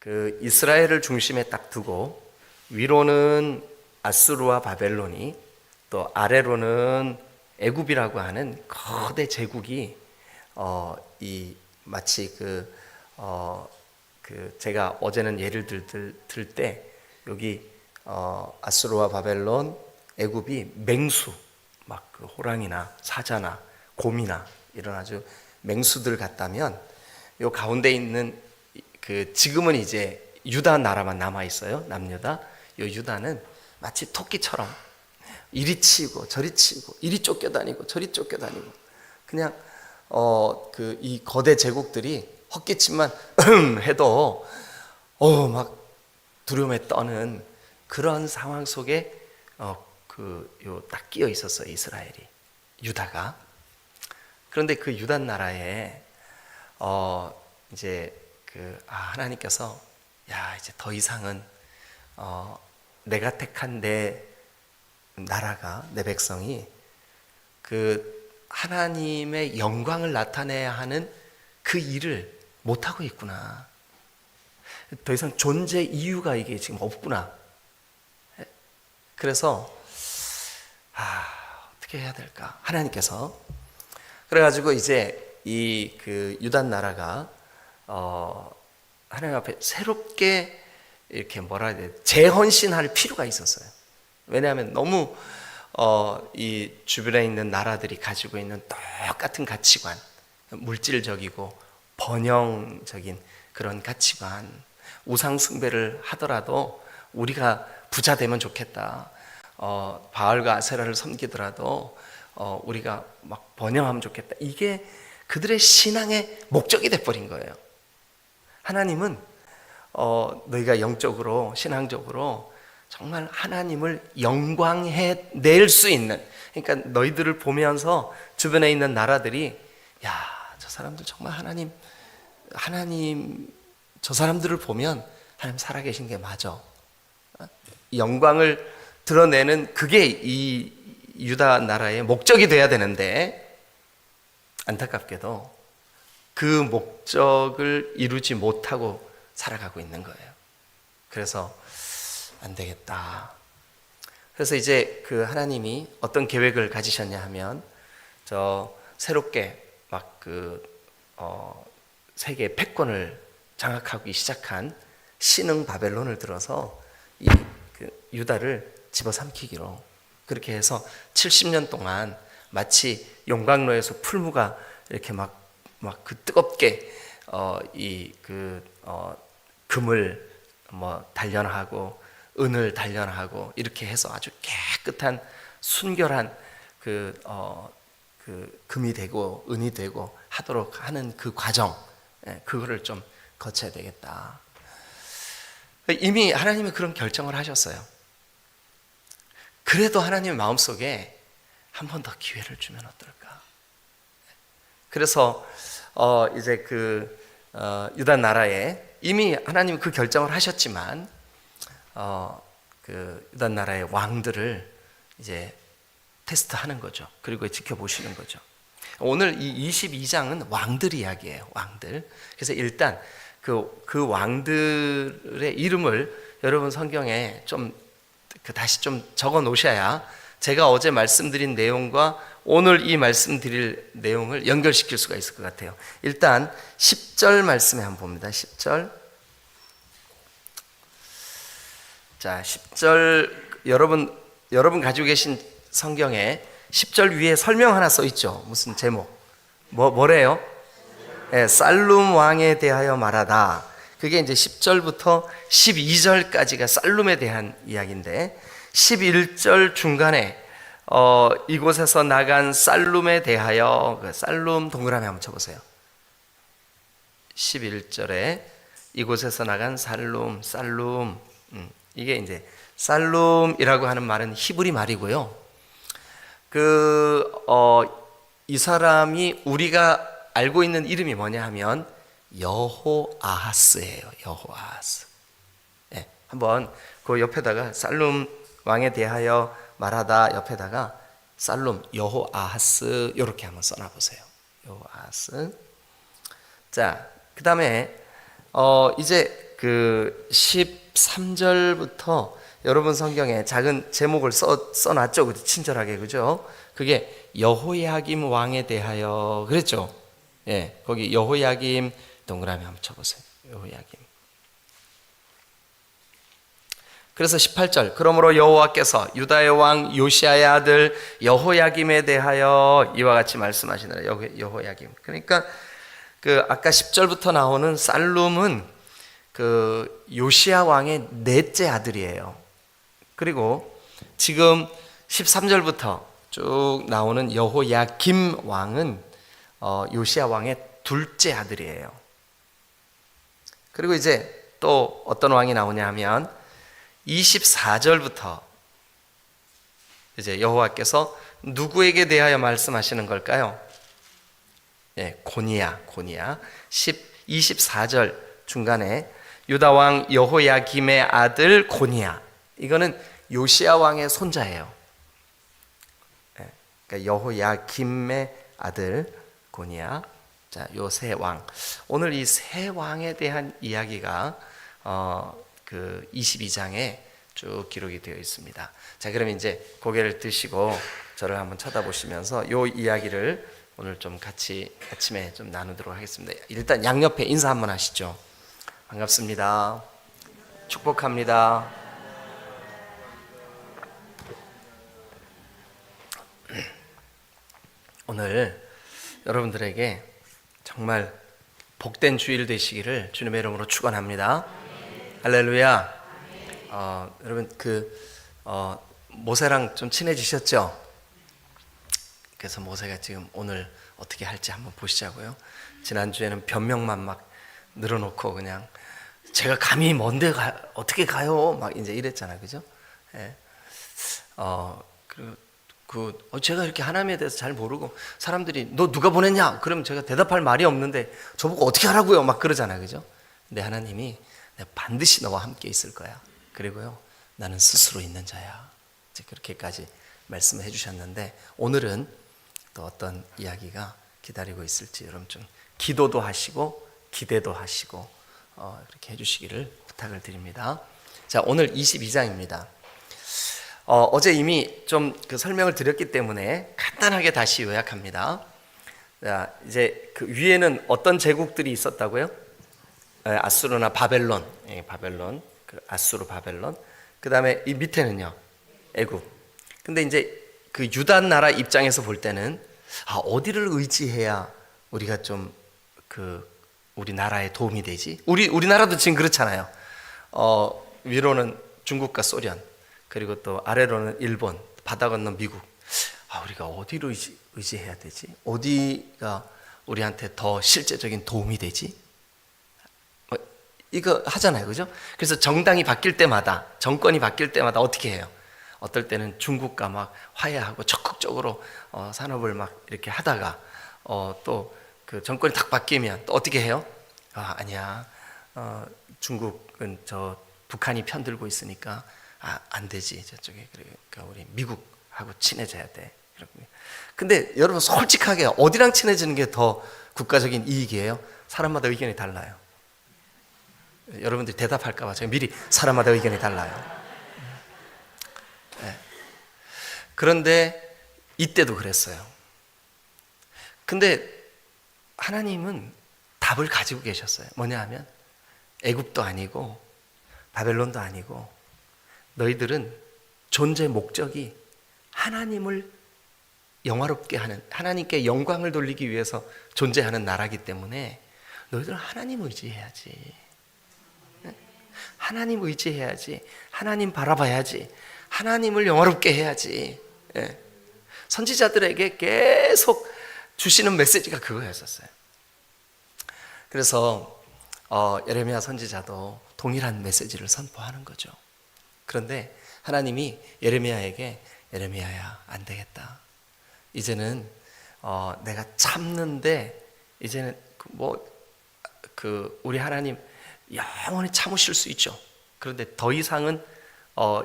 그 이스라엘을 중심에 딱 두고 위로는 아수르와 바벨론이 또 아래로는 애굽이라고 하는 거대 제국이 이 마치 제가 어제는 예를 들 때 여기 아수르와 바벨론 애굽이 맹수 막 그 호랑이나 사자나 곰이나 이런 아주 맹수들 같다면 요 가운데 있는 그 지금은 이제 유다 나라만 남아 있어요. 남유다. 요 유다는 마치 토끼처럼 이리 치고 저리 치고 이리 쫓겨다니고 저리 쫓겨다니고 그냥 이 거대 제국들이 헛기침만 해도 막 두려움에 떠는 그런 상황 속에 딱 끼어 있었어요. 이스라엘이 유다가. 그런데 그 유다 나라에 이제 하나님께서 이제 더 이상은 내가 택한 내 나라가 내 백성이 그 하나님의 영광을 나타내야 하는 그 일을 못하고 있구나. 더 이상 존재 이유가 이게 지금 없구나. 그래서 어떻게 해야 될까? 하나님께서 그래가지고 이제 이 그 유다 나라가 하나님 앞에 새롭게 이렇게 뭐라 해야 돼? 재헌신할 필요가 있었어요. 왜냐하면 너무 이 주변에 있는 나라들이 가지고 있는 똑같은 가치관, 물질적이고 번영적인 그런 가치관, 우상 숭배를 하더라도 우리가 부자 되면 좋겠다. 바알과 아세라를 섬기더라도 우리가 막 번영하면 좋겠다. 이게 그들의 신앙의 목적이 돼버린 거예요. 하나님은 너희가 영적으로 신앙적으로 정말 하나님을 영광해 낼 수 있는, 그러니까 너희들을 보면서 주변에 있는 나라들이 저 사람들 정말 하나님 저 사람들을 보면 하나님 살아계신 게 맞아. 영광을 드러내는 그게 이 유다 나라의 목적이 돼야 되는데 안타깝게도 그 목적을 이루지 못하고 살아가고 있는 거예요. 그래서 안 되겠다. 그래서 이제 그 하나님이 어떤 계획을 가지셨냐 하면 새롭게 막 세계 패권을 장악하기 시작한 신흥 바벨론을 들어서 이 유다를 집어삼키기로 그렇게 해서 70년 동안 마치 용광로에서 풀무가 이렇게 막 그 뜨겁게 금을 단련하고 은을 단련하고 이렇게 해서 아주 깨끗한 순결한 금이 되고 은이 되고 하도록 하는 그 과정, 그거를 좀 거쳐야 되겠다. 이미 하나님이 그런 결정을 하셨어요. 그래도 하나님의 마음속에 한 번 더 기회를 주면 어떨까? 그래서 이제 유다 나라에 이미 하나님 그 결정을 하셨지만 유다 나라의 왕들을 이제 테스트하는 거죠. 그리고 지켜보시는 거죠. 오늘 이 22장은 왕들 이야기예요. 왕들. 그래서 일단 그 왕들의 이름을 여러분 성경에 좀 다시 좀 적어 놓으셔야 제가 어제 말씀드린 내용과 오늘 이 말씀드릴 내용을 연결시킬 수가 있을 것 같아요. 일단 10절 말씀에 한번 봅니다. 10절. 자, 10절 여러분 가지고 계신 성경에 10절 위에 설명 하나 써 있죠. 무슨 제목? 뭐래요? 살룸 왕에 대하여 말하다. 그게 이제 10절부터 12절까지가 살룸에 대한 이야기인데 11절 중간에 이곳에서 나간 살룸에 대하여 살룸 동그라미 한번 쳐보세요. 11절에 이곳에서 나간 살룸 이게 이제 살룸이라고 하는 말은 히브리 말이고요. 이 사람이 우리가 알고 있는 이름이 뭐냐 하면 여호아하스예요. 여호아하스. 한번 그 옆에다가 살룸 왕에 대하여 말하다 옆에다가 살룸 여호아하스 이렇게 한번 써놔보세요. 여호아하스. 자, 그 다음에 이제 그 13절부터 여러분 성경에 작은 제목을 써놨죠, 그죠? 친절하게, 그죠? 그게 여호야김 왕에 대하여 그랬죠. 예, 거기 여호야김 동그라미 한번 쳐보세요. 여호야김. 그래서 18절, 그러므로 여호와께서 유다의 왕 요시아의 아들 여호야김에 대하여 이와 같이 말씀하시느라. 여호야김. 그러니까 그 아까 10절부터 나오는 살룸은 그 요시아 왕의 넷째 아들이에요. 그리고 지금 13절부터 쭉 나오는 여호야김 왕은 요시아 왕의 둘째 아들이에요. 그리고 이제 또 어떤 왕이 나오냐 하면 24절부터 이제 여호와께서 누구에게 대하여 말씀하시는 걸까요? 예, 고니야. 24절 중간에 유다 왕 여호야김의 아들 고니야. 이거는 요시아 왕의 손자예요. 예, 그러니까 여호야김의 아들 고니야. 자, 요 세 왕. 오늘 이 세 왕에 대한 이야기가 그 22장에 쭉 기록이 되어 있습니다. 자, 그러면 이제 고개를 드시고 저를 한번 쳐다보시면서 요 이야기를 오늘 좀 같이 아침에 좀 나누도록 하겠습니다. 일단 양옆에 인사 한번 하시죠. 반갑습니다. 축복합니다. 오늘 여러분들에게 정말 복된 주일 되시기를 주님의 이름으로 축원합니다. 할렐루야. 여러분 모세랑 좀 친해지셨죠? 그래서 모세가 지금 오늘 어떻게 할지 한번 보시자고요. 지난주에는 변명만 막 늘어놓고 그냥 제가 감히 먼데 어떻게 가요? 막 이제 이랬잖아요, 그죠? 예. 그리고 제가 이렇게 하나님에 대해서 잘 모르고 사람들이 너 누가 보냈냐? 그러면 제가 대답할 말이 없는데 저보고 어떻게 하라고요? 막 그러잖아요, 그죠? 근데 하나님이 내가 반드시 너와 함께 있을 거야. 그리고요, 나는 스스로 있는 자야. 이제 그렇게까지 말씀을 해주셨는데 오늘은 또 어떤 이야기가 기다리고 있을지 여러분 좀 기도도 하시고 기대도 하시고 그렇게 해주시기를 부탁을 드립니다. 자, 오늘 22장입니다. 어제 이미 좀 그 설명을 드렸기 때문에 간단하게 다시 요약합니다. 자, 이제 그 위에는 어떤 제국들이 있었다고요? 아수르나 바벨론, 바벨론, 아수르 바벨론. 그 다음에 이 밑에는요, 애굽. 근데 이제 그 유다 나라 입장에서 볼 때는 어디를 의지해야 우리가 좀 우리 나라에 도움이 되지? 우리나라도 지금 그렇잖아요. 위로는 중국과 소련, 그리고 또 아래로는 일본, 바다 건너 미국. 우리가 어디로 의지해야 되지? 어디가 우리한테 더 실제적인 도움이 되지? 이거 하잖아요, 그죠? 그래서 정당이 바뀔 때마다, 정권이 바뀔 때마다 어떻게 해요? 어떨 때는 중국과 막 화해하고 적극적으로 산업을 막 이렇게 하다가 또 그 정권이 딱 바뀌면 또 어떻게 해요? 아니야, 중국은 저 북한이 편들고 있으니까 안 되지 저쪽에. 그러니까 우리 미국하고 친해져야 돼. 근데 여러분 솔직하게 어디랑 친해지는 게 더 국가적인 이익이에요? 사람마다 의견이 달라요. 여러분들이 대답할까 봐 제가 미리 사람마다 의견이 달라요. 네. 그런데 이때도 그랬어요. 근데 하나님은 답을 가지고 계셨어요. 뭐냐 하면 애굽도 아니고 바벨론도 아니고 너희들은 존재 목적이 하나님을 영화롭게 하는, 하나님께 영광을 돌리기 위해서 존재하는 나라이기 때문에 너희들은 하나님 의지해야지. 하나님 의지해야지. 하나님 바라봐야지. 하나님을 영화롭게 해야지. 선지자들에게 계속 주시는 메시지가 그거였었어요. 그래서 예레미야 선지자도 동일한 메시지를 선포하는 거죠. 그런데 하나님이 예레미야에게 예레미야야, 안 되겠다. 이제는 내가 참는데 이제는 우리 하나님 영원히 참으실 수 있죠. 그런데 더 이상은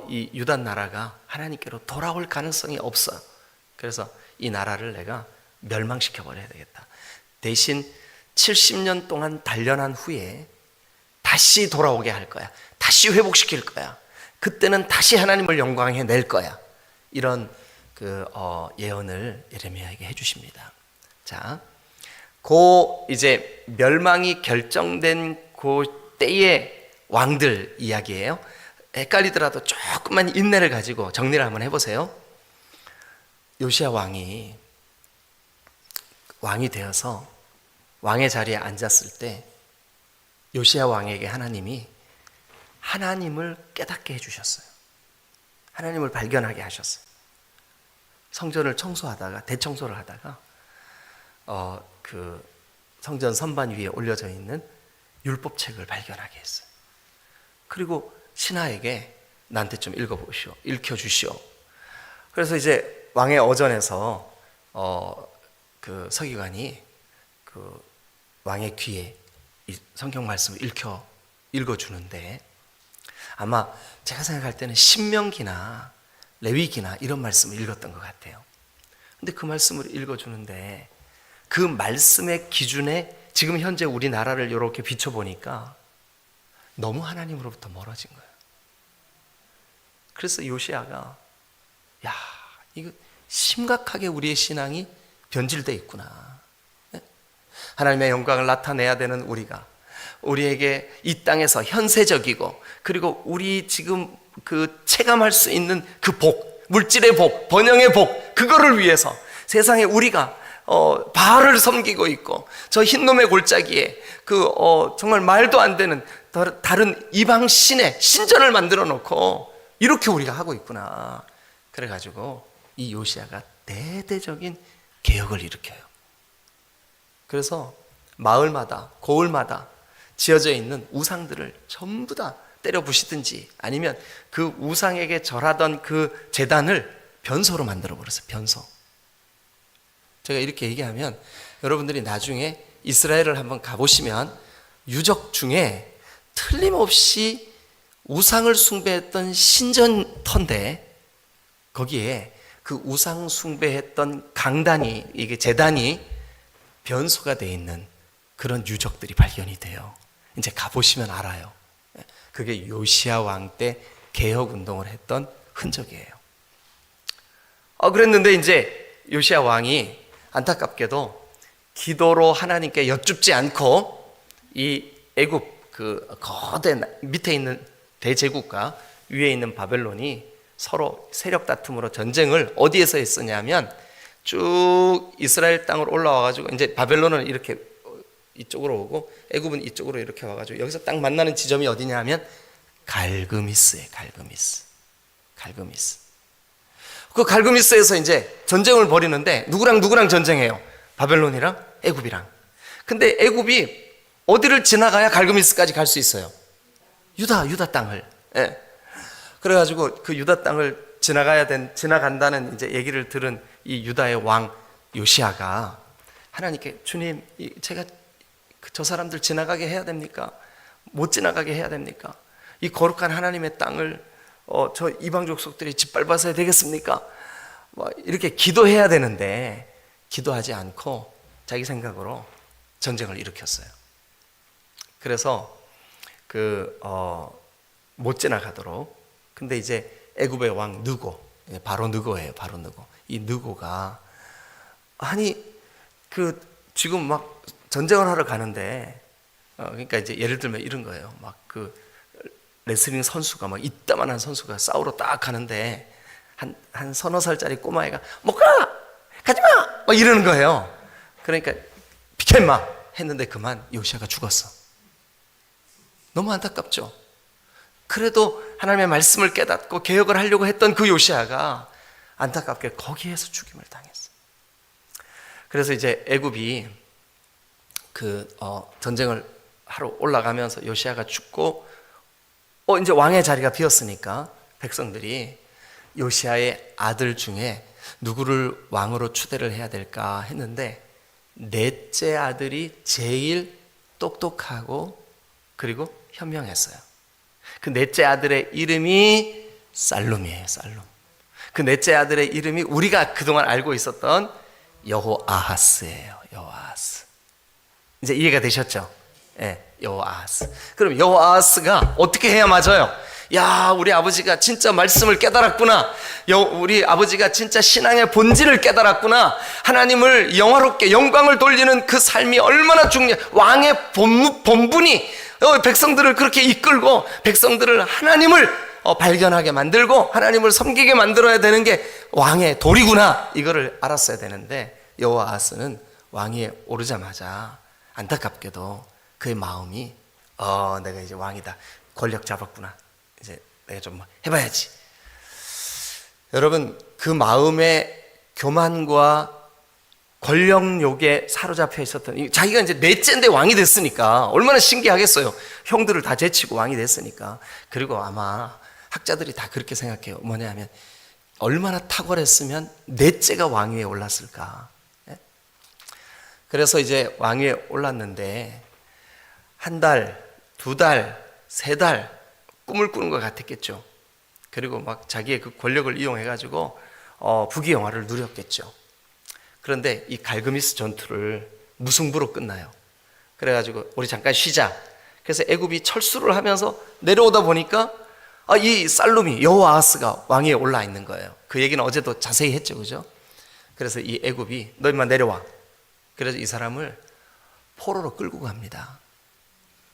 이 유다 나라가 하나님께로 돌아올 가능성이 없어. 그래서 이 나라를 내가 멸망시켜 버려야 되겠다. 대신 70년 동안 단련한 후에 다시 돌아오게 할 거야. 다시 회복시킬 거야. 그때는 다시 하나님을 영광해 낼 거야. 이런 예언을 예레미야에게 해주십니다. 자, 이제 멸망이 결정된 그 때의 왕들 이야기예요. 헷갈리더라도 조금만 인내를 가지고 정리를 한번 해보세요. 요시야 왕이 되어서 왕의 자리에 앉았을 때 요시야 왕에게 하나님이 하나님을 깨닫게 해주셨어요. 하나님을 발견하게 하셨어요. 성전을 청소하다가, 대청소를 하다가 그 성전 선반 위에 올려져 있는 율법책을 발견하게 했어요. 그리고 신하에게 나한테 좀 읽혀주시오. 그래서 이제 왕의 어전에서 그 서기관이 그 왕의 귀에 이 성경 말씀을 읽어주는데, 아마 제가 생각할 때는 신명기나 레위기나 이런 말씀을 읽었던 것 같아요. 근데 그 말씀을 읽어주는데 그 말씀의 기준에 지금 현재 우리나라를 이렇게 비춰보니까 너무 하나님으로부터 멀어진 거예요. 그래서 요시야가 이거 심각하게 우리의 신앙이 변질되어 있구나. 하나님의 영광을 나타내야 되는 우리에게 이 땅에서 현세적이고, 그리고 우리 지금 그 체감할 수 있는 그 복, 물질의 복, 번영의 복, 그거를 위해서 세상에 우리가 바알을 섬기고 있고, 저 흰놈의 골짜기에 정말 말도 안 되는 다른 이방 신의 신전을 만들어 놓고 이렇게 우리가 하고 있구나. 그래가지고 이 요시야가 대대적인 개혁을 일으켜요. 그래서 마을마다 고을마다 지어져 있는 우상들을 전부 다 때려 부시든지, 아니면 그 우상에게 절하던 그 제단을 변소로 만들어 버렸어요. 변소. 제가 이렇게 얘기하면 여러분들이 나중에 이스라엘을 한번 가보시면 유적 중에 틀림없이 우상을 숭배했던 신전터인데, 거기에 그 우상 숭배했던 강단이, 이게 제단이 변소가 되어 있는 그런 유적들이 발견이 돼요. 이제 가보시면 알아요. 그게 요시야 왕 때 개혁 운동을 했던 흔적이에요. 그랬는데 이제 요시야 왕이 안타깝게도 기도로 하나님께 여쭙지 않고 이 애굽 그 거대 밑에 있는 대제국과 위에 있는 바벨론이 서로 세력 다툼으로 전쟁을 어디에서 했었냐면, 쭉 이스라엘 땅으로 올라와가지고, 이제 바벨론은 이렇게 이쪽으로 오고 애굽은 이쪽으로 이렇게 와가지고 여기서 딱 만나는 지점이 어디냐면 갈그미스예요. 갈그미스. 그 갈그미스에서 이제 전쟁을 벌이는데 누구랑 전쟁해요? 바벨론이랑 애굽이랑. 근데 애굽이 어디를 지나가야 갈그미스까지 갈 수 있어요? 유다 땅을. 예. 그래가지고 그 유다 땅을 지나간다는 이제 얘기를 들은 이 유다의 왕 요시야가 하나님께, 주님, 제가 저 사람들 지나가게 해야 됩니까? 못 지나가게 해야 됩니까? 이 거룩한 하나님의 땅을 저 이방 족속들이 짓밟아서야 되겠습니까? 이렇게 기도해야 되는데 기도하지 않고 자기 생각으로 전쟁을 일으켰어요. 그래서 못 지나가도록. 근데 이제 애굽의 왕 느고, 바로 느고예요. 바로 느고. 이 느고가 지금 막 전쟁을 하러 가는데, 그러니까 이제 예를 들면 이런 거예요. 막 레슬링 선수가 막 이따만한 선수가 싸우러 딱 가는데 한 서너 살짜리 꼬마애가 못 가! 가지 마! 막 이러는 거예요. 그러니까 비켜 임마! 했는데 그만 요시야가 죽었어. 너무 안타깝죠. 그래도 하나님의 말씀을 깨닫고 개혁을 하려고 했던 그 요시야가 안타깝게 거기에서 죽임을 당했어요. 그래서 이제 애굽이 전쟁을 하러 올라가면서 요시야가 죽고 이제 왕의 자리가 비었으니까 백성들이 요시야의 아들 중에 누구를 왕으로 추대를 해야 될까 했는데, 넷째 아들이 제일 똑똑하고 그리고 현명했어요. 그 넷째 아들의 이름이 살룸이에요. 살룸. 그 넷째 아들의 이름이 우리가 그동안 알고 있었던 여호아하스예요. 여호아하스. 이제 이해가 되셨죠? 예, 여호아하스. 그럼 여호아하스가 어떻게 해야 맞아요? 야, 우리 아버지가 진짜 말씀을 깨달았구나. 우리 아버지가 진짜 신앙의 본질을 깨달았구나. 하나님을 영화롭게 영광을 돌리는 그 삶이 얼마나 왕의 본분이 백성들을 그렇게 이끌고 백성들을 하나님을 발견하게 만들고 하나님을 섬기게 만들어야 되는 게 왕의 도리구나. 이거를 알았어야 되는데 여호아하스는 왕위에 오르자마자 안타깝게도 그의 마음이 내가 이제 왕이다. 권력 잡았구나. 이제 내가 좀 해봐야지. 여러분, 그 마음의 교만과 권력욕에 사로잡혀 있었던, 자기가 이제 넷째인데 왕이 됐으니까 얼마나 신기하겠어요. 형들을 다 제치고 왕이 됐으니까. 그리고 아마 학자들이 다 그렇게 생각해요. 뭐냐 하면 얼마나 탁월했으면 넷째가 왕위에 올랐을까. 그래서 이제 왕위에 올랐는데 한 달, 두 달, 세 달 꿈을 꾸는 것 같았겠죠. 그리고 막 자기의 그 권력을 이용해가지고 부귀영화를 누렸겠죠. 그런데 이 갈그미스 전투를 무승부로 끝나요. 그래가지고 우리 잠깐 쉬자. 그래서 애굽이 철수를 하면서 내려오다 보니까 이 살룸이 여호아하스가 왕위에 올라 있는 거예요. 그 얘기는 어제도 자세히 했죠, 그죠? 그래서 이 애굽이 너 인마 내려와. 그래서 이 사람을 포로로 끌고 갑니다.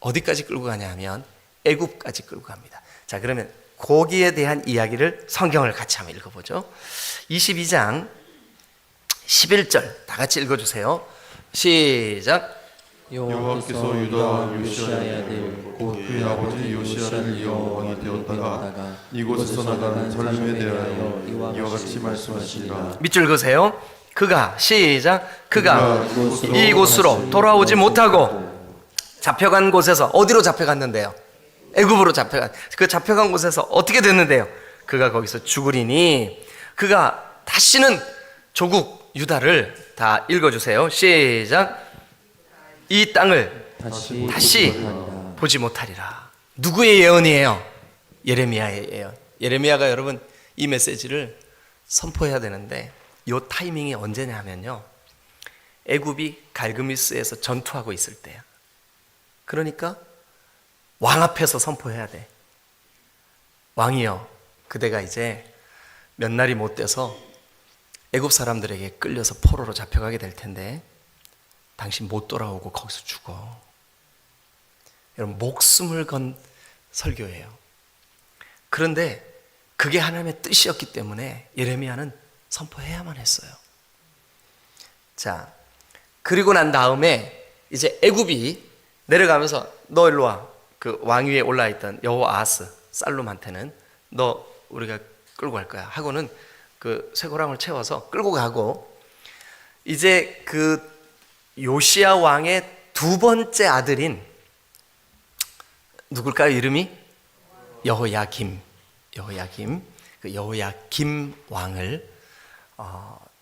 어디까지 끌고 가냐 하면 애굽까지 끌고 갑니다. 자, 그러면 거기에 대한 이야기를 성경을 같이 한번 읽어보죠. 22장 11절 다 같이 읽어주세요. 시작. 여호와께서 유다 요시아의 아들 곧 그의 아버지 요시아를 이어 왕이 되었다가 이곳에서 나가는 삶에 대하여 이와 같이 말씀하시니라. 밑줄 그으세요. 그가 시작. 그가 이곳으로 돌아오지 못하고 잡혀간 곳에서 어디로 잡혀갔는데요? 애굽으로 잡혀간. 그 잡혀간 곳에서 어떻게 됐는데요? 그가 거기서 죽으리니 그가 다시는 조국 유다를 다 읽어주세요. 시작. 이 땅을 다시 보지 못하리라. 누구의 예언이에요? 예레미야의 예언. 예레미야가 여러분 이 메시지를 선포해야 되는데 이 타이밍이 언제냐 하면요, 애굽이 갈그미스에서 전투하고 있을 때야. 그러니까 왕 앞에서 선포해야 돼. 왕이여, 그대가 이제 몇 날이 못 돼서 애굽 사람들에게 끌려서 포로로 잡혀가게 될 텐데 당신 못 돌아오고 거기서 죽어. 여러분, 목숨을 건 설교예요. 그런데 그게 하나님의 뜻이었기 때문에 예레미야는 선포해야만 했어요. 자, 그리고 난 다음에 이제 애굽이 내려가면서 너 일로 와. 그 왕위에 올라있던 여호아하스 살룸한테는 너 우리가 끌고 갈 거야 하고는 그 쇠고랑을 채워서 끌고 가고, 이제 그 요시야 왕의 두 번째 아들인 누굴까요? 이름이 여호야김. 그 여호야김 왕을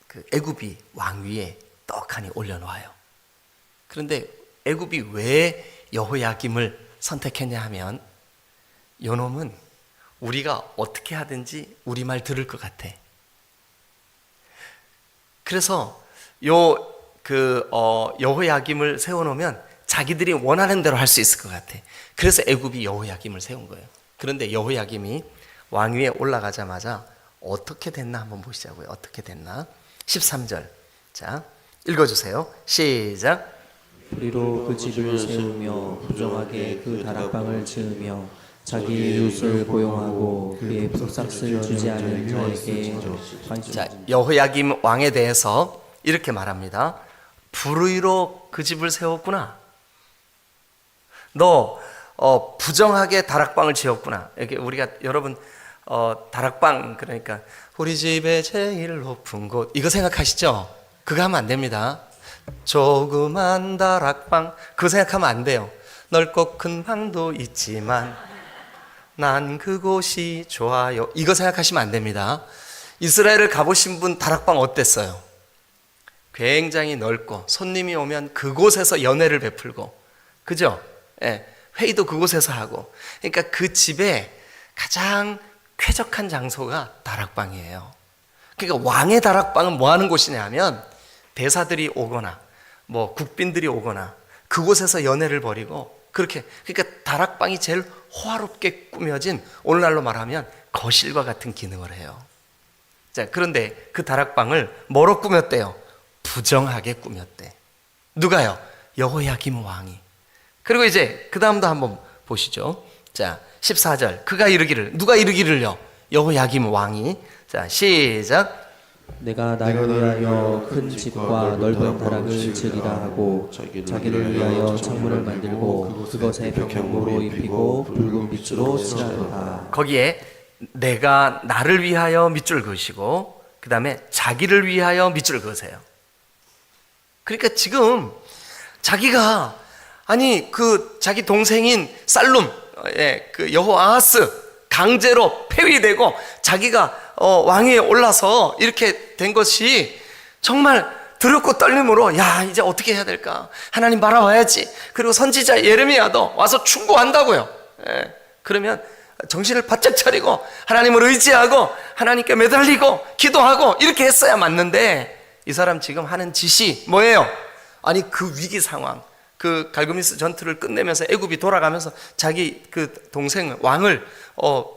그 애굽이 왕위에 떡하니 올려놓아요. 그런데 애굽이 왜 여호야김을 선택했냐 하면 요놈은 우리가 어떻게 하든지 우리 말 들을 것 같아. 그래서 여호야김을 세워놓으면 자기들이 원하는 대로 할 수 있을 것 같아. 그래서 애굽이 여호야김을 세운 거예요. 그런데 여호야김이 왕위에 올라가자마자 어떻게 됐나 한번 보시자고요. 어떻게 됐나? 13절. 자, 읽어주세요. 시작. 뿌리로 그 집을 세우며 부정하게 그 다락방을 지으며 자기 이웃을 고용하고 그의 품삯을 주지 않은 자에게 자, 여호야김 왕에 대해서 이렇게 말합니다. 불의로 그 집을 세웠구나. 너 부정하게 다락방을 지었구나. 이렇게 우리가 여러분 다락방 그러니까 우리 집의 제일 높은 곳 이거 생각하시죠? 그거 하면 안 됩니다. 조그만 다락방 그거 생각하면 안 돼요. 넓고 큰 방도 있지만 난 그곳이 좋아요. 이거 생각하시면 안 됩니다. 이스라엘을 가보신 분 다락방 어땠어요? 굉장히 넓고 손님이 오면 그곳에서 연회를 베풀고, 그죠? 예, 회의도 그곳에서 하고. 그러니까 그 집에 가장 쾌적한 장소가 다락방이에요. 그러니까 왕의 다락방은 뭐 하는 곳이냐 하면 대사들이 오거나 뭐 국빈들이 오거나 그곳에서 연회를 벌이고 그렇게, 그러니까 다락방이 제일 호화롭게 꾸며진, 오늘날로 말하면 거실과 같은 기능을 해요. 자, 그런데 그 다락방을 뭐로 꾸몄대요? 부정하게 꾸몄대. 누가요? 여호야김 왕이. 그리고 이제 그 다음도 한번 보시죠. 자, 14절. 누가 이르기를요? 여호야김 왕이. 자, 시작. 내가 나를 위하여 큰 집과 넓은 다락을 지으리라 하고 자기를 위하여 창문을 만들고 그것에 벽면으로 입히고 붉은 빛으로 칠하리라. 거기에 내가 나를 위하여 밑줄 그으시고 그 다음에 자기를 위하여 밑줄 그으세요. 그러니까 지금 자기가, 아니 그 자기 동생인 살룸, 그 여호아하스 강제로 폐위되고 자기가 왕위에 올라서 이렇게 된 것이 정말 두렵고 떨림으로, 야, 이제 어떻게 해야 될까? 하나님 바라봐야지. 그리고 선지자 예레미야도 와서 충고한다고요. 그러면 정신을 바짝 차리고 하나님을 의지하고 하나님께 매달리고 기도하고 이렇게 했어야 맞는데, 이 사람 지금 하는 짓이 뭐예요? 아니 그 위기 상황, 그 갈그미스 전투를 끝내면서 애굽이 돌아가면서 자기 그 동생 왕을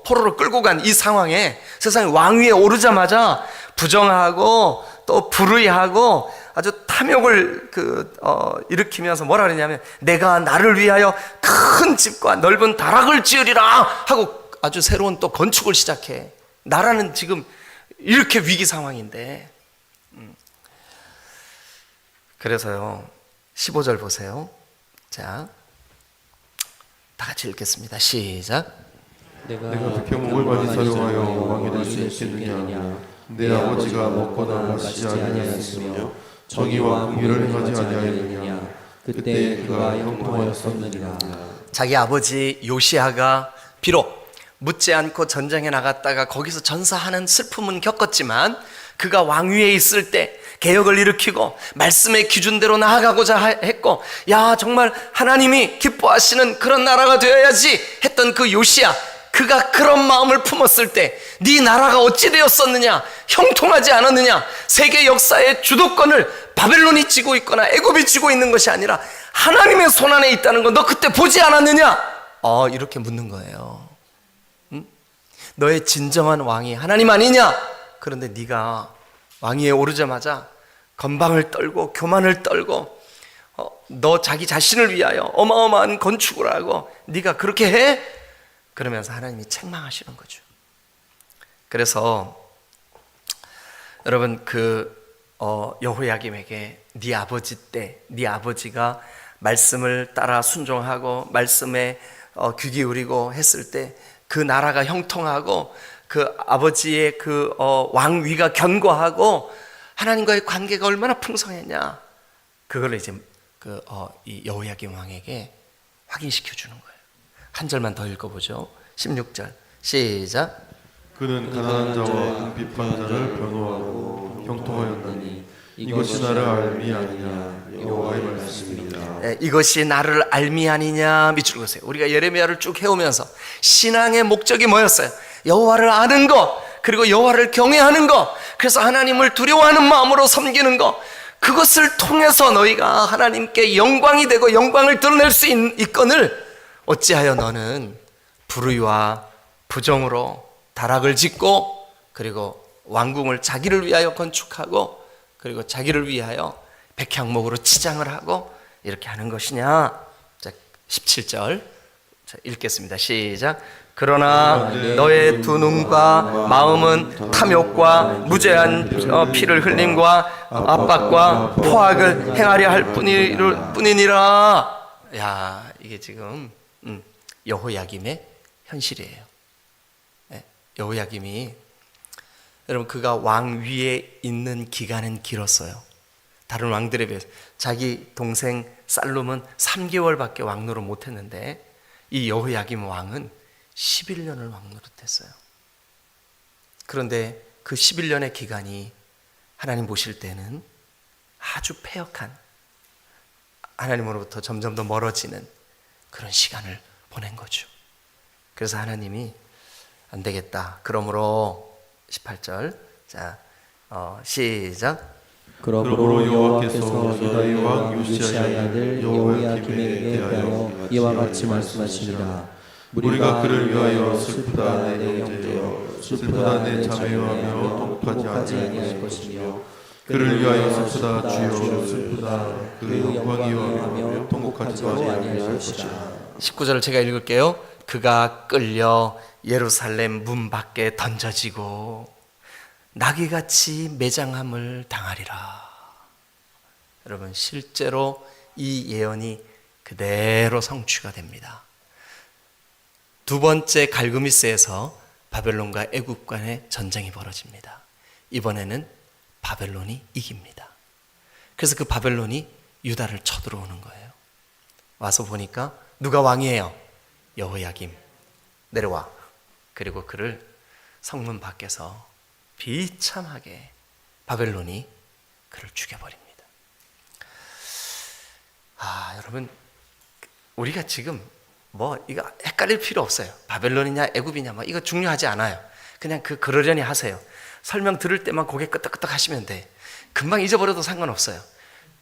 포로로 끌고 간 이 상황에 세상에 왕위에 오르자마자 부정하고 또 불의하고 아주 탐욕을 일으키면서 뭐라 그러냐면 내가 나를 위하여 큰 집과 넓은 다락을 지으리라 하고 아주 새로운 또 건축을 시작해. 나라는 지금 이렇게 위기 상황인데. 그래서요 15절 보세요. 자, 다 같이 읽겠습니다. 시작. 내가 백향목을 많이 사용하여 왕이 될 수 있겠느냐? 내 아버지가 먹거나 마시지 아니하였으며 정의와 공의를 행하지 아니하였느냐? 그때 그가 형통하였었느니라. 자기 아버지 요시아가 비록 묻지 않고 전쟁에 나갔다가 거기서 전사하는 슬픔은 겪었지만, 그가 왕위에 있을 때 개혁을 일으키고 말씀의 기준대로 나아가고자 했고, 야 정말 하나님이 기뻐하시는 그런 나라가 되어야지 했던 그 요시아, 그가 그런 마음을 품었을 때 네 나라가 어찌 되었었느냐? 형통하지 않았느냐? 세계 역사의 주도권을 바벨론이 쥐고 있거나 애굽이 쥐고 있는 것이 아니라 하나님의 손안에 있다는 거 너 그때 보지 않았느냐? 이렇게 묻는 거예요. 응? 너의 진정한 왕이 하나님 아니냐? 그런데 네가 왕위에 오르자마자 건방을 떨고 교만을 떨고 너 자기 자신을 위하여 어마어마한 건축을 하고 네가 그렇게 해? 그러면서 하나님이 책망하시는 거죠. 그래서 여러분 여호야김에게 네 아버지 때 네 아버지가 말씀을 따라 순종하고 말씀에 귀 기울이고 했을 때 그 나라가 형통하고 그 아버지의 그 왕위가 견고하고 하나님과의 관계가 얼마나 풍성했냐, 그걸 이제 이 여호야김 왕에게 확인시켜 주는 거예요. 한 절만 더 읽어보죠. 16절 시작. 그는 가난한 자와 비판 자를 변호하고 형통하였나니 이것이 나를 알미 아니냐? 여호와의 말씀입니다. 이것이 나를 알미 아니냐 밑줄 그으세요. 우리가 예레미야를 쭉 해오면서 신앙의 목적이 뭐였어요? 여호와를 아는 것, 그리고 여호와를 경외하는 것, 그래서 하나님을 두려워하는 마음으로 섬기는 것, 그것을 통해서 너희가 하나님께 영광이 되고 영광을 드러낼 수 있거늘 어찌하여 너는 불의와 부정으로 다락을 짓고 그리고 왕궁을 자기를 위하여 건축하고 그리고 자기를 위하여 백향목으로 치장을 하고 이렇게 하는 것이냐. 자, 17절 자, 읽겠습니다. 시작. 그러나 너의 두 눈과 마음은 탐욕과 무죄한 피를 흘림과 압박과 포악을 행하려 할 뿐이니라. 야, 이게 지금 여호야김의 현실이에요. 여호야김이, 여러분, 그가 왕 위에 있는 기간은 길었어요. 다른 왕들에 비해서. 자기 동생 살룸은 3개월밖에 왕노릇 못했는데 이 여호야김 왕은 11년을 왕노릇했어요. 그런데 그 11년의 기간이 하나님 보실 때는 아주 패역한, 하나님으로부터 점점 더 멀어지는 그런 시간을 보낸 거죠. 그래서 하나님이 안 되겠다. 그러므로 18절 자 시작. 그러므로 여호와께서 유다의 왕 요시야의 아들 여호야김에게 대하여 이와 같이 말씀하시니라. 우리가 그를 위하여 슬프다 내 형제여 슬프다 내 자매여 하며 통곡하지 아니할 것이며 그를 위하여 슬프다 주여 슬프다 그 영광이 하며 통곡하지 아니할 것이라. 19절을 제가 읽을게요. 그가 끌려 예루살렘 문 밖에 던져지고 나귀같이 매장함을 당하리라. 여러분, 실제로 이 예언이 그대로 성취가 됩니다. 두 번째 갈그미스에서 바벨론과 애굽 간의 전쟁이 벌어집니다. 이번에는 바벨론이 이깁니다. 그래서 그 바벨론이 유다를 쳐들어오는 거예요. 와서 보니까 누가 왕이에요? 여호야김. 내려와. 그리고 그를 성문 밖에서 비참하게 바벨론이 그를 죽여버립니다. 여러분, 우리가 지금 이거 헷갈릴 필요 없어요. 바벨론이냐 애굽이냐 이거 중요하지 않아요. 그냥 그러려니 하세요. 설명 들을 때만 고개 끄덕끄덕 하시면 돼. 금방 잊어버려도 상관없어요.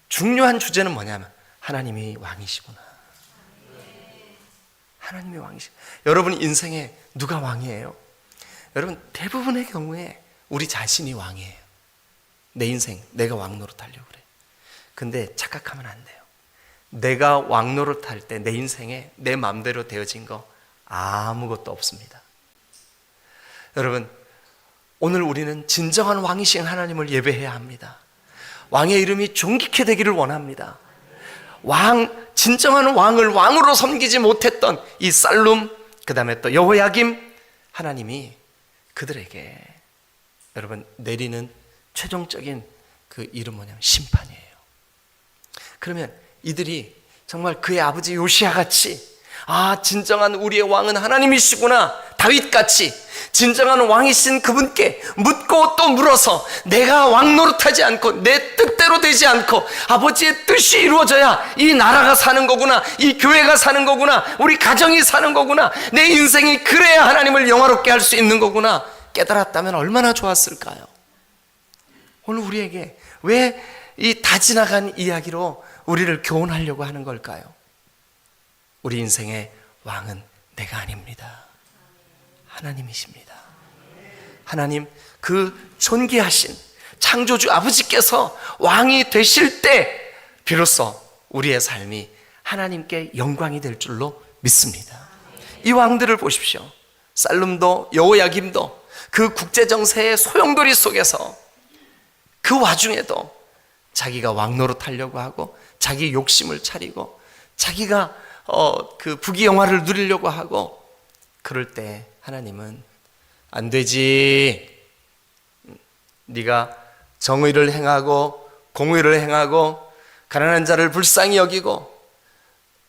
중요한 주제는 뭐냐면 하나님이 왕이시구나. 하나님이 왕이시구나. 여러분 인생에 누가 왕이에요? 여러분, 대부분의 경우에 우리 자신이 왕이에요. 내 인생, 내가 왕 노릇하려고 그래. 근데 착각하면 안 돼요. 내가 왕 노릇할 때 내 인생에 내 마음대로 되어진 거 아무것도 없습니다. 여러분, 오늘 우리는 진정한 왕이신 하나님을 예배해야 합니다. 왕의 이름이 존귀케 되기를 원합니다. 진정한 왕을 왕으로 섬기지 못했던 이 살룸, 그 다음에 또 여호야김, 하나님이 그들에게 여러분 내리는 최종적인 그 이름 뭐냐면 심판이에요. 그러면 이들이 정말 그의 아버지 요시야같이 진정한 우리의 왕은 하나님이시구나, 다윗같이 진정한 왕이신 그분께 묻고 또 물어서 내가 왕 노릇하지 않고 내 뜻대로 되지 않고 아버지의 뜻이 이루어져야 이 나라가 사는 거구나, 이 교회가 사는 거구나, 우리 가정이 사는 거구나, 내 인생이 그래야 하나님을 영화롭게 할 수 있는 거구나 깨달았다면 얼마나 좋았을까요? 오늘 우리에게 왜 이 다 지나간 이야기로 우리를 교훈하려고 하는 걸까요? 우리 인생의 왕은 내가 아닙니다. 하나님이십니다. 하나님, 그 존귀하신 창조주 아버지께서 왕이 되실 때 비로소 우리의 삶이 하나님께 영광이 될 줄로 믿습니다. 이 왕들을 보십시오. 살룸도 여호야김도 그 국제정세의 소용돌이 속에서 그 와중에도 자기가 왕 노릇하려고 하고 자기 욕심을 차리고 자기가 그 부귀영화를 누리려고 하고 그럴 때 하나님은 안 되지. 네가 정의를 행하고 공의를 행하고 가난한 자를 불쌍히 여기고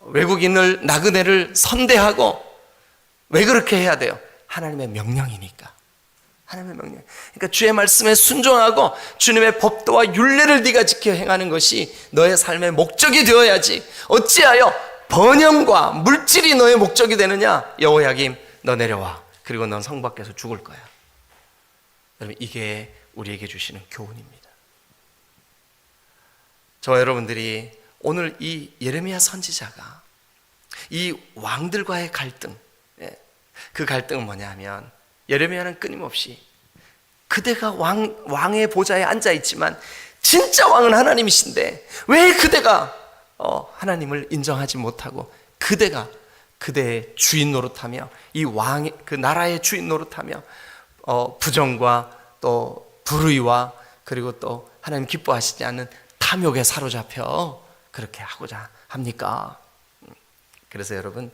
외국인을 나그네를 선대하고 왜 그렇게 해야 돼요? 하나님의 명령이니까. 하나님의 명령. 그러니까 주의 말씀에 순종하고 주님의 법도와 율례를 네가 지켜 행하는 것이 너의 삶의 목적이 되어야지. 어찌하여 번영과 물질이 너의 목적이 되느냐? 여호야김, 너 내려와. 그리고 넌 성 밖에서 죽을 거야. 여러분, 이게 우리에게 주시는 교훈입니다. 저와 여러분들이 오늘 이 예레미야 선지자가 이 왕들과의 갈등, 그 갈등은 뭐냐 하면 예레미야는 끊임없이 그대가 왕의 보좌에 앉아있지만 진짜 왕은 하나님이신데 왜 그대가 하나님을 인정하지 못하고 그대가 그대의 주인 노릇하며 이 왕의 그 나라의 주인 노릇하며 부정과 또 불의와 그리고 또 하나님 기뻐하시지 않는 탐욕에 사로잡혀 그렇게 하고자 합니까? 그래서 여러분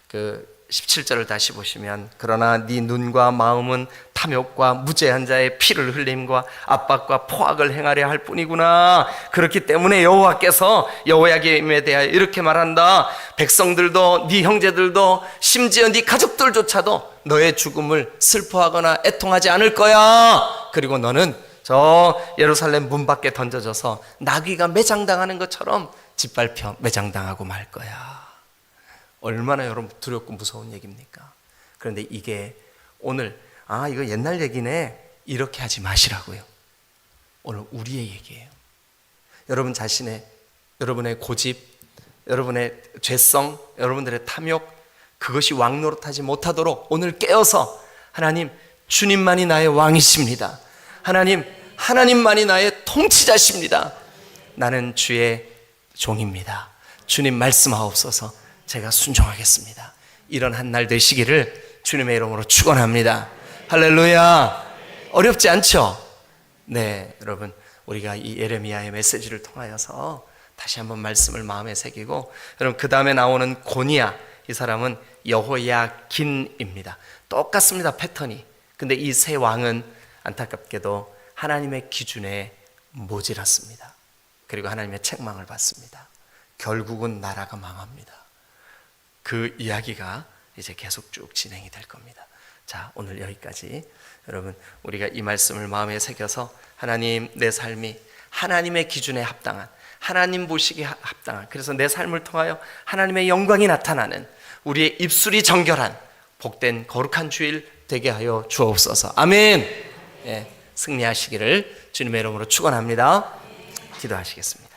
그 17절을 다시 보시면 그러나 네 눈과 마음은 탐욕과 무죄한 자의 피를 흘림과 압박과 포악을 행하려 할 뿐이구나. 그렇기 때문에 여호와께서 여호야김에 대하여 이렇게 말한다. 백성들도 네 형제들도 심지어 네 가족들조차도 너의 죽음을 슬퍼하거나 애통하지 않을 거야. 그리고 너는 저 예루살렘 문 밖에 던져져서 나귀가 매장당하는 것처럼 짓밟혀 매장당하고 말 거야. 얼마나 여러분 두렵고 무서운 얘기입니까? 그런데 이게 오늘 이거 옛날 얘기네 이렇게 하지 마시라고요. 오늘 우리의 얘기예요. 여러분 자신의, 여러분의 고집, 여러분의 죄성, 여러분들의 탐욕, 그것이 왕노릇하지 못하도록 오늘 깨어서 하나님, 주님만이 나의 왕이십니다. 하나님, 하나님만이 나의 통치자십니다. 나는 주의 종입니다. 주님 말씀하옵소서. 제가 순종하겠습니다. 이런 한 날 되시기를 주님의 이름으로 축원합니다. 할렐루야. 어렵지 않죠? 네, 여러분, 우리가 이 예레미야의 메시지를 통하여서 다시 한번 말씀을 마음에 새기고, 여러분 그 다음에 나오는 고니야, 이 사람은 여호야긴입니다. 똑같습니다, 패턴이. 근데 이 세 왕은 안타깝게도 하나님의 기준에 모질았습니다. 그리고 하나님의 책망을 받습니다. 결국은 나라가 망합니다. 그 이야기가 이제 계속 쭉 진행이 될 겁니다. 자, 오늘 여기까지. 여러분, 우리가 이 말씀을 마음에 새겨서 하나님, 내 삶이 하나님의 기준에 합당한, 하나님 보시기에 합당한, 그래서 내 삶을 통하여 하나님의 영광이 나타나는, 우리의 입술이 정결한 복된 거룩한 주일 되게 하여 주옵소서. 아멘. 예, 승리하시기를 주님의 이름으로 축원합니다. 기도하시겠습니다.